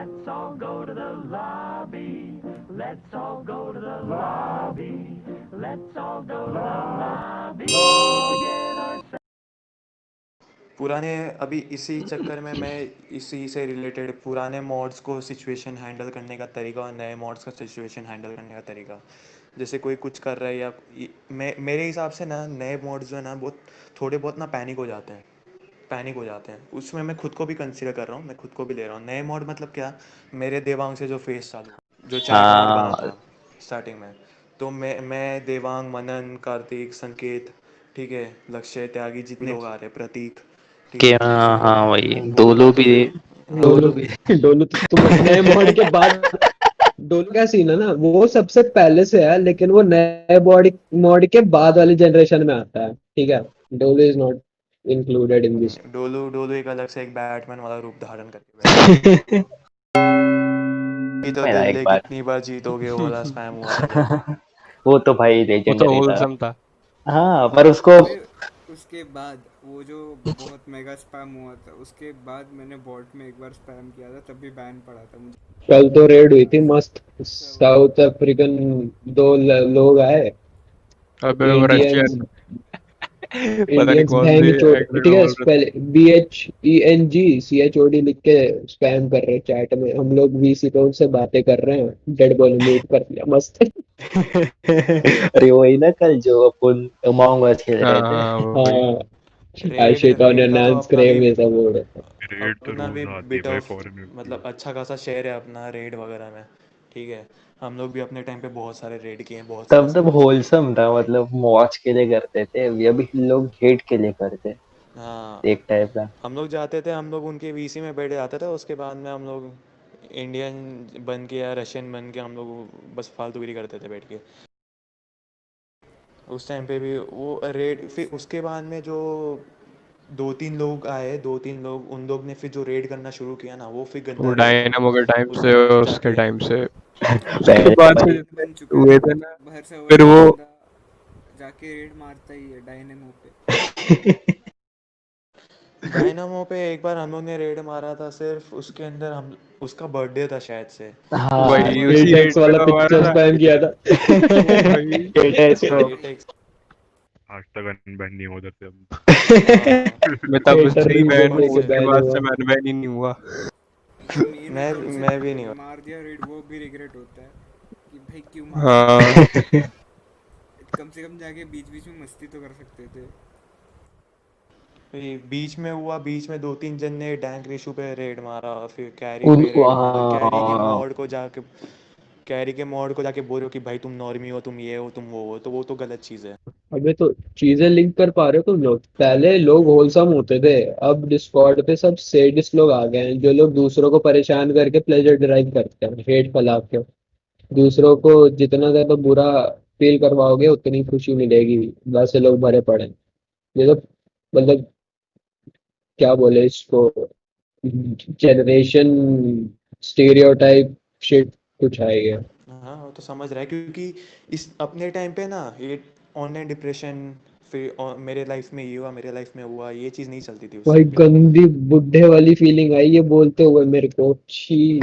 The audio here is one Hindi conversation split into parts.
Let's all go to the lobby. Let's all go to the lobby. Let's all go to the lobby. Get ourselves. पुराने अभी इसी चक्कर में मैं इसी से रिलेटेड पुराने मॉड्स को सिचुएशन हैंडल करने का तरीका और नए मॉड्स का सिचुएशन हैंडल करने का तरीका, जैसे कोई कुछ कर रहा है या मैं मेरे हिसाब से ना नए मॉड्स जो है ना बहुत थोड़े बहुत ना पैनिक हो जाते हैं उसमें मैं खुद को भी कंसिडर कर रहा हूँ, मैं खुद को भी ले रहा हूँ। नए मॉड मतलब क्या, मेरे देवांग से जो फेस चालू जो चैट मॉड बना हाँ था स्टार्टिंग में, तो मैं देवांग मनन कार्तिक संकेत, ठीक है, लक्ष्य त्यागी जितने लोग आ रहे प्रतीक, ठीक के है, हाँ हाँ वही वो डोलू भी हाँ डोलू डोलू भी डोलू तो तुम नए मॉड के बाद डोलू का सीन है ना, वो सबसे पहले से है, लेकिन वो नए बॉडी मॉड के बाद वाली जनरेशन में आता है, ठीक है। Dolu is not included in this. Dolu Dolu एक अलग से एक बैटमैन वाला रूप धारण करके बैठा है। ये तो मेरा दिल एक ले बार कितनी बार जीतोगे वो वाला स्पैम हुआ था जब। वो तो भाई वो तो लेजेंडरी था। होलसम था। हाँ पर उसको अबे उसके बाद वो जो बहुत मेगा स्पैम हुआ था, उसके बाद मैंने बॉट में एक बार स्पैम किया था, तब भी बैन पड़ा था मुझे। कल तो रेड हुई थी मस्त, साउथ अफ्रीकन दो लोग आए, अबे वो इंडियंस। रशियन पता नहीं इंडियंस कौन सी बहन चोद, एक्सेंट ठीक है, बोल रहे थे। स्पेल BHENGCHOD लिख के स्पैम कर रहे हैं चैट में। हम लोग VC पे उनसे बातें कर रहे हैं, डेड बॉडी म्यूट कर दिया मस्त। अरे वही ना कल जो अपन अमंग अस खेल हाँ रहे थे। हाँ वही। हाँ, I read shit on your red का तो नैन्स अपना भी क्रेव, ये सब बोल रहे थे। रेड तो अपना भी रोज आती है बिट भाई ऑफ फॉरेन में भी। मतलब अच्छा खासा शेयर है अपना रेड वगैरह में, ठीक है। हम लोग भी अपने टाइम पे बहुत सारे रेड किए हैं, बहुत सारे तब तब सर्च किए हैं। होलसम था, मतलब वॉच के लिए करते थे, अभी लोग हेट के लिए करते हैं, हाँ, एक टाइप का। हम लोग जाते थे, हम लोग उनके वीसी में बैठ जाते थे, उसके बाद में हम लोग इंडियन बन के या रशियन बन के हम लोग बस फालतूगिरी करते थे बैठ के। उस टाइम पे भी वो रेड, फिर उसके बाद में जो दो तीन लोग आए, दो तीन लोग, उन लोग ने फिर जो रेड करना शुरू किया ना वो फिर वो गंदा रेड था। डायनामो के टाइम से, उसमें उसके जाके टाइम से उसके पहले बाद भाई से रेड बन चुका हुए है, थे ना। बाहर से फिर वाला वो बंदा जाके रेड मारता ही है डायनेमो पे। डायनामो पे एक बार हम लोग ने रेड मारा था, सिर्फ उसके अंदर हम, उसका बर्थडे था शायद से, उसका हाँ वही उसी बर्थडे रेट एटेक्स पे वाला तो हमारा पिक्चर था। स्पैम किया था। वही एटेक्स को एटेक्स, आज तक अनबैन नहीं हुआ उधर से हम। हाँ मैं तब हेटर से ही बैन रीजन हूँ, में से उसके बैन बाद हुआ। से मैं ही नहीं हुआ। जो मेन मैं अकाउंट से मैं भी नहीं हुआ। मार दिया रेड, वो भी रिग्रेट होता है कि भाई क्यों मारा। हाँ कम से कम जाके बीच बीच में मस्ती तो कर सकते थे। फिर बीच में हुआ, बीच में दो तीन जन ने डैंक रेशू पे रेड मारा, फिर कैरी उन पे रेड मारा, हाँ कैरी के मॉड को जाके बोल रहे हो कि भाई तुम नॉर्मी हो, तुम ये हो, तुम वो हो, तो वो तो गलत चीज़ है। अबे तो चीजें लिंक कर पा रहे हो तुम लोग? पहले लोग होलसम होते थे, अब डिस्कॉर्ड पे सब सेडिस्ट लोग आ गए हैं, जो लोग दूसरों को परेशान करके प्लेजर डिराइव करते हैं, हेट फैला के। दूसरों को जितना ज्यादा बुरा फील करवाओगे उतनी खुशी मिलेगी, वैसे लोग भरे पड़े हैं। ये तो मतलब क्या बोले इसको, जनरेशन स्टीरियोटाइप शिट कुछ है ये। हाँ वो तो समझ रहा है, क्योंकि इस अपने टाइम पे ना ये ऑनलाइन डिप्रेशन, फिर मेरे लाइफ में ये हुआ, मेरे लाइफ में हुआ, ये चीज़ नहीं चलती थी उस भाई टाइम पे। गंदी बुढ़े वाली फीलिंग आई ये बोलते हुए मेरे को, छी।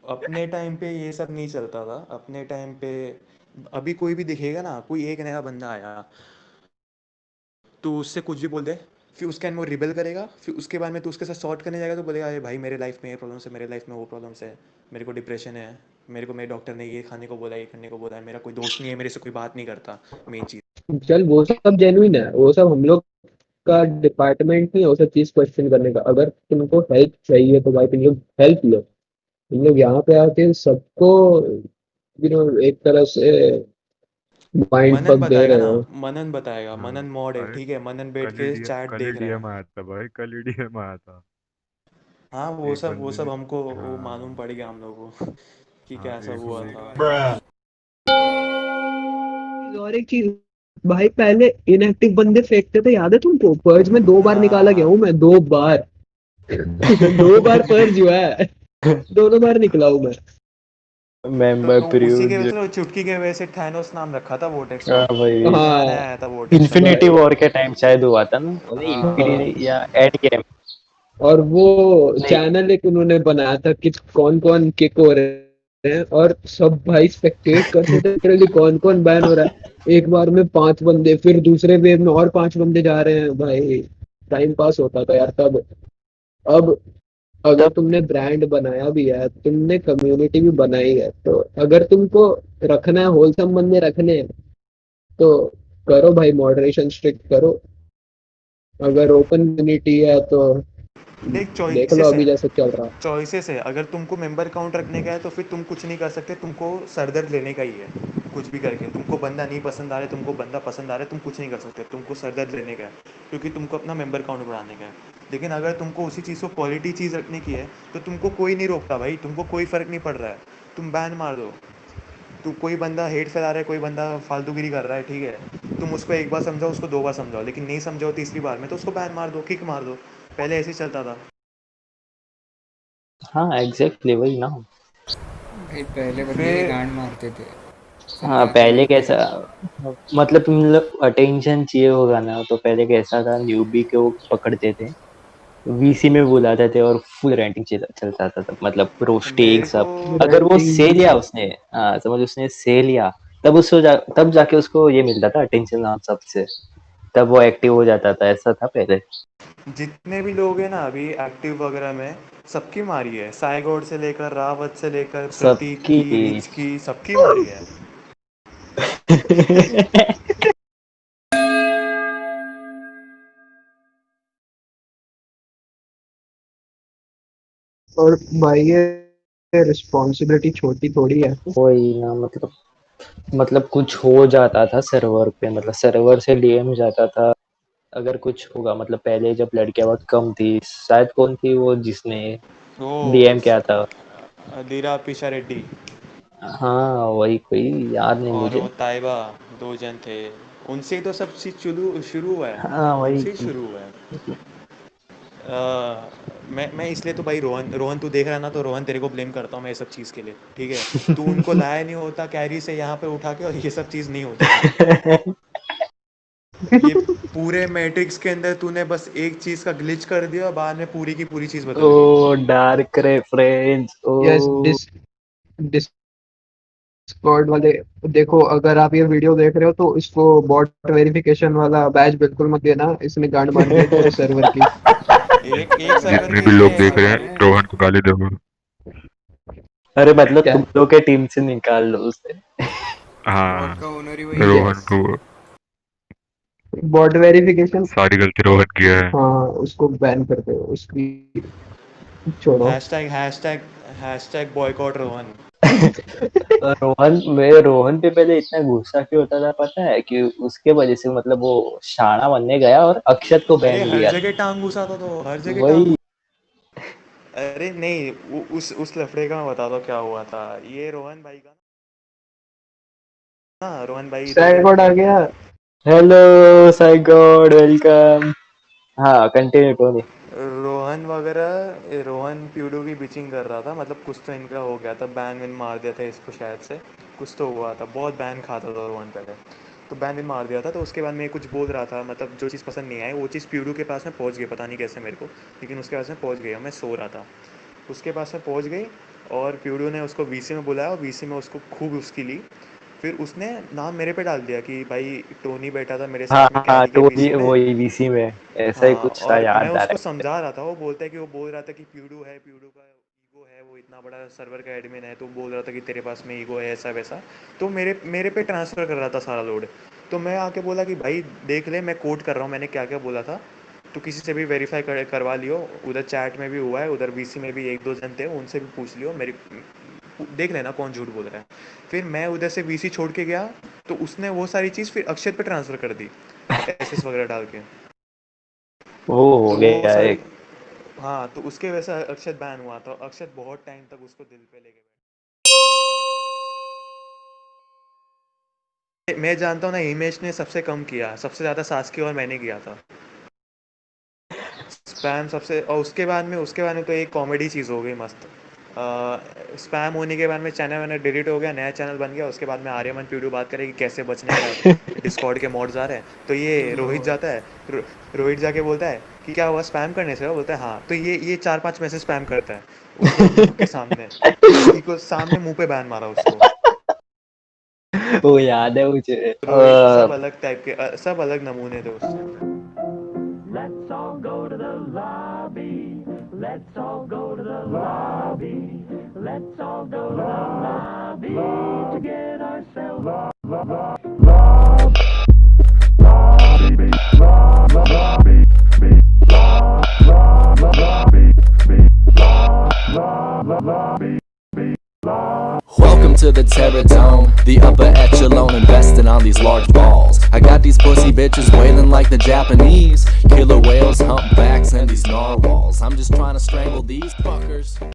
अपने टाइम पे ये सब नहीं चलता था अपने टाइम पे। अभी कोई भी दिखेगा ना, कोई एक नया बंदा आया, तू उससे कुछ भी बोल दे, फिर उसके अंदर वो रिबेल करेगा, फिर उसके बाद में तू उसके साथ सॉर्ट करने जाएगा तो बोलेगा अरे भाई मेरे लाइफ में ये प्रॉब्लम्स है, मेरे लाइफ में वो प्रॉब्लम्स है, मेरे को डिप्रेशन है, मेरे को मेरे डॉक्टर ने ये खाने को बोला, ये करने को बोला है, मेरा कोई दोस्त नहीं है, मेरे से कोई बात नहीं करता, मेन चीज़। चल वो सब जेन्युइन है, वो सब हम लोग का डिपार्टमेंट नहीं है वो सब चीज क्वेश्चन करने का। अगर तुमको हेल्प चाहिए तो भाई तुम लोग हेल्प लो। तुम लोग यहाँ पे आके सबको एक तरह से माइंड मनन फक दे बताएगा रहे ना, हो। मनन बताएगा, हाँ मनन मॉड है, भाई, ठीक है, मनन बैठ के चैट कल ही देख रहा है। डीएम आया था भाई, कल ही डीएम आया था। हाँ एक वो बंदे सब ने, हमको वो मालूम हाँ पड़ गया हम लोगों को कि हाँ क्या सब एक हुआ वो था। और एक चीज भाई, पहले इनएक्टिव बंदे फेंकते थे, याद है तुमको? पर्ज में 2 बार निकाला गया हाँ हूँ मैं, 2 बार। 2 बार पर्ज हुआ है, दोनों बार निकला हूँ मैं। मेंबर तो उसी के प्रीव्यू। वजह से, चुटकी के वजह से थैनोस नाम रखा था वोटेक्स हाँ का। भाई नया नया हाँ आया था वोटेक्स तब। इन्फिनिटी वॉर के टाइम शायद हुआ था ना, हाँ इन्फिनिटी या एंड गेम। और वो नहीं चैनल एक उन्होंने बनाया था कि कौन कौन किक हो रहे हैं, और सब भाई स्पेक्टेट करते थे लिटरली कौन कौन बैन हो रहा है। एक बार में 5 बंदे, फिर दूसरे वेव में और 5 बंदे जा रहे हैं भाई। टाइम पास होता था यार तब। अब अगर तब तुमने ब्रांड बनाया भी है, तुमने कम्युनिटी भी बनाई है, तो अगर तुमको रखना है, होलसम बंदे रखने हैं, तो करो भाई, मॉडरेशन स्ट्रिक्ट करो। अगर ओपन कम्युनिटी है तो देख देख लो चॉइसेस अभी है, जैसे चल रहा। चॉइसेस है। अगर तुमको मेंबर काउंट रखने का है तो फिर तुम कुछ नहीं कर सकते, तुमको सरदर्द लेने का ही है। कुछ भी करके तुमको बंदा नहीं पसंद आ रहा है, तुमको बंदा पसंद आ रहा है, तुम कुछ नहीं कर सकते, तुमको सरदर्द लेने का है, क्योंकि तुमको अपना मेंबर काउंट बढ़ाने का है। लेकिन अगर तुमको उसी चीज़ को क्वालिटी चीज़ रखने की है तो तुमको कोई नहीं रोकता भाई, तुमको कोई फ़र्क नहीं पड़ रहा है, तुम बैन मार दो। तू कोई बंदा हेट फैला रहा है, कोई बंदा फालतूगिरी कर रहा है, ठीक है, तुम उसको एक बार समझाओ, उसको 2 बार समझाओ, लेकिन नहीं समझाओ तीसरी बार में तो उसको बैन मार दो, किक मार दो। पहले ऐसे ही चलता था। हाँ एग्जैक्टली वही ना। भाई पहले बंदे की फिर गांड मारते थे, हाँ समझाते पहले वगैरह कैसा, थे। मतलब तुम लोग अटेंशन चाहिए होगा ना, तो पहले कैसा था, न्यूबी को पकड़ते थे, वीसी में बुलाते थे और फुल रेंटिंग चलता था तब, मतलब रोस्टिंग मेरे को सब। अगर वो रेंटिंग। से लिया उसने, हाँ समझ, उसने से लिया, तब तब जाके उसको ये मिलता था अटेंशन सबसे, तब वो एक्टिव हो जाता था, ऐसा था पहले। जितने भी लोग हैं ना अभी एक्टिव वगैरह में, सबकी मारी है, साइगोड से लेकर रावत से लेकर प्रतीक सबकी की, रिच की, सबकी मारी है। और भाई ये रिस्पॉन्सिबिलिटी छोटी थोड़ी है। वही ना, मतलब कुछ हो जाता था सर्वर पे, मतलब सर्वर से डीएम जाता था, अगर कुछ होगा, मतलब पहले जब लड़कियां बहुत कम थी, शायद कौन थी वो जिसने वो डीएम किया था। दीरा पिशा रेड्डी हाँ वही, कोई याद नहीं और मुझे। वो ताइबा, 2 जन थे। उनसे ही तो सब चीज़ शुरू शुरू हुआ है, हाँ वही, उनसे ही शुरू हुआ है। मैं इसलिए तो भाई, रोहन रोहन तू देख रहा है ना, तो रोहन तेरे को ब्लेम करता हूँ मैं ये सब चीज़ के लिए, ठीक है। तू उनको लाया नहीं होता कैरी से यहाँ पे उठा के, और ये सब चीज़ नहीं होती भाई। ये पूरे मैट्रिक्स के अंदर तूने बस एक चीज़ का ग्लिच कर दिया और बाद में पूरी की पूरी चीज़ बदल दी। ओ डार्क रेफरेंस ओ। यस, डिस्कॉर्ड वाले, देखो अगर आप ये वीडियो देख रहे हो तो इसको बॉट वेरिफिकेशन वाला बैच बिल्कुल मत देना, इसने गांड मार दी है पूरे सर्वर की। एक एक सर्वर जितने के भी लोग लिए देख रहे सर्वर हैं है। रोहन को गाली दूंगा। अरे मतलब क्या? तुम लोग के टीम से निकाल लो उसे। बॉट हाँ, का ओनर ही वही है। रोहन यस, को बॉट वेरिफिकेशन। सारी गलती रोहन की है। हाँ, उसको बैन कर दो, उसकी छोड़ो। Hashtag hashtag hashtag boycott Rohan. Rohan पे पहले इतना गुस्सा क्यों होता था पता है, कि उसके वजह से, मतलब वो शाणा बनने गया और अक्षत को अरे बैन हर लिया। जगह टांग घुसा था, तो हर जगह टांग। वही। अरे नहीं, उस लफड़े का मैं बता दो क्या हुआ था। ये रोहन भाई का ना, रोहन भाई तो स्ट्राइक आउट आ गया। Hello Sai God welcome. हाँ कंटिन्यू टोनी। रोहन वगैरह, रोहन प्यूडो की बिचिंग कर रहा था, मतलब कुछ तो इनका हो गया था, बैन वैन मार दिया था इसको शायद से, कुछ तो हुआ था, बहुत बैन खाता था रोहन पहले, तो बैन वैन मार दिया था। तो उसके बाद मैं कुछ बोल रहा था, मतलब जो चीज़ पसंद नहीं आई वो चीज़ प्यूडो के पास में पहुंच गई, पता नहीं कैसे मेरे को, लेकिन उसके पास में पहुंच गई, और मैं सो रहा था, उसके पास में पहुंच गई, और प्यूडो ने उसको वीसी में बुलाया, और वीसी में उसको खूब उसकी ली। फिर उसने नाम मेरे पे डाल दिया कि भाई टोनी बैठा था मेरे हाँ साथ में हाँ कैरी के टोनी, वीसी में। वही वीसी में ऐसा ही हाँ, कुछ था, और मैं याद आ उसको रहा समझा रहा था, वो बोलता है कि वो बोल रहा था कि प्यूडो है, प्यूडो का ईगो है, वो इतना बड़ा सर्वर का एडमिन है, तो बोल रहा था कि तेरे पास में ईगो है, ऐसा वैसा। तो मेरे पे ट्रांसफ़र कर रहा था सारा लोड। तो मैं आके बोला कि भाई देख ले, मैं कोट कर रहा हूँ मैंने क्या क्या बोला था, तो किसी से भी वेरीफाई करवा लियो, उधर चैट में भी हुआ है, उधर वीसी में भी 1-2 जन थे, उनसे भी पूछ लियो, मेरी देख लेना कौन झूठ बोल रहा है। फिर मैं उधर से वीसी छोड़ के गया, तो उसने वो सारी चीज़ फिर अक्षत पे ट्रांसफ़र कर दी, एसएस वगैरह डाल के। वो हो तो वो गया सारी, एक। हाँ, तो उसके वजह से अक्षत बैन हुआ था। अक्षत बहुत टाइम तक उसको दिल पे लेके बैठा। मैं जानता हूँ ना, हिमेश ने सबसे कम किया, सबसे ज़्यादा सास्की और मैंने किया था स्पैम सबसे। और उसके बाद में तो एक कॉमेडी चीज़ हो गई मस्त। स्पैम होने के बाद में चैनल मैंने डिलीट हो गया, नया चैनल बन गया, उसके बाद में आर्यमन पीडू बात करे कि कैसे बचने का, डिस्कॉर्ड के मोड्स आ रहे हैं, तो ये रोहित लॉर्ड। जाता है, रोहित जाके बोलता है कि क्या हुआ स्पैम करने से? वो बोलता है हाँ, तो ये 4-5 मैसेज स्पैम करता है उसको ग्रुप के सामने, किसी को सामने मुंह पे बैन मारा उसको। वो याद है मुझे। रोहित सब अलग टाइप के सब अलग नमूने थे उससे। Let's all go to the lobby. Let's all go to the lobby. Let's all go to the lobby to get ourselves. Welcome to the Terradome, the upper echelon, investing on these large balls. I got these pussy bitches wailing like the Japanese, killer whales, humpbacks, and these narwhals. I'm just trying to strangle these fuckers.